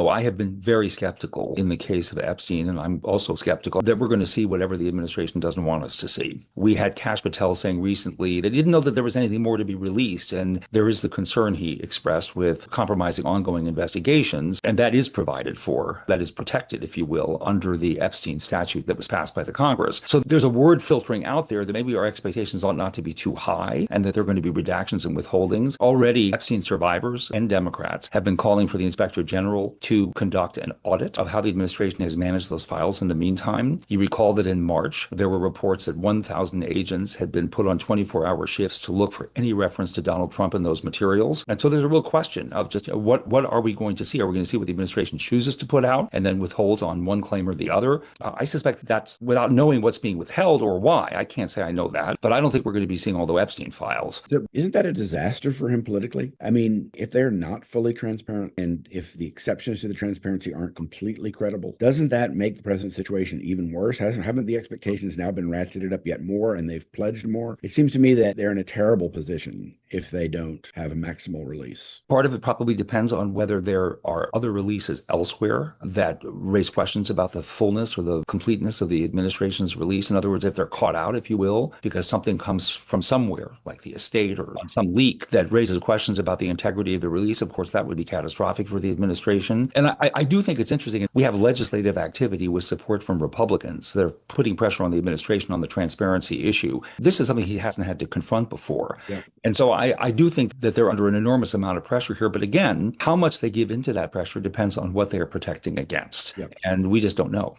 know. I have been very skeptical in the case of Epstein, and I'm also skeptical that we're going to see whatever the administration doesn't want us to see. We had Kash Patel saying recently that he didn't know that there was anything more to be released, and there is the concern he expressed with compromising ongoing investigations, and that is provided for, that is protected, if you will, under the Epstein statute that was passed by the Congress. So there's a word filtering out there that maybe our expectations ought not to be too high, and that there are going to be redactions and withholdings. Already, Epstein survivors and Democrats have been calling for the Inspector General to conduct an audit of how the administration has managed those files in the meantime. You recall that in March, there were reports that 1,000 agents had been put on 24-hour shifts to look for any reference to Donald Trump in those materials. And so there's a real question of just what are we going to see? Are we going to see what the administration chooses to put out and then withholds on one claim or the other? I suspect that's without knowing what's being withheld or why. I can't say I know that, but I don't think we're going to be seeing all the Epstein files. So isn't that a disaster for him politically? I mean, if they're not fully transparent and if the exceptions to the transparency aren't completely credible, doesn't that make the president's situation even worse? Haven't the expectations now been ratcheted up yet more and they've pledged more? It seems to me that they're in a terrible position if they don't have a maximal release. Part of it probably depends on whether there are other releases elsewhere that raise questions about the fullness or the completeness of the administration's release. In other words, if they're caught out, if you will, because something comes from somewhere, like the estate or some leak that raises questions about the integrity of the release, of course, that would be catastrophic for the administration. And I do think it's interesting. We have legislative activity with support from Republicans. They're putting pressure on the administration on the transparency issue. This is something he hasn't had to confront before. Yeah. And so I do think that they're under an enormous amount of pressure here. But again, how much they give into that pressure depends on what they are protecting against. Yep. And we just don't know.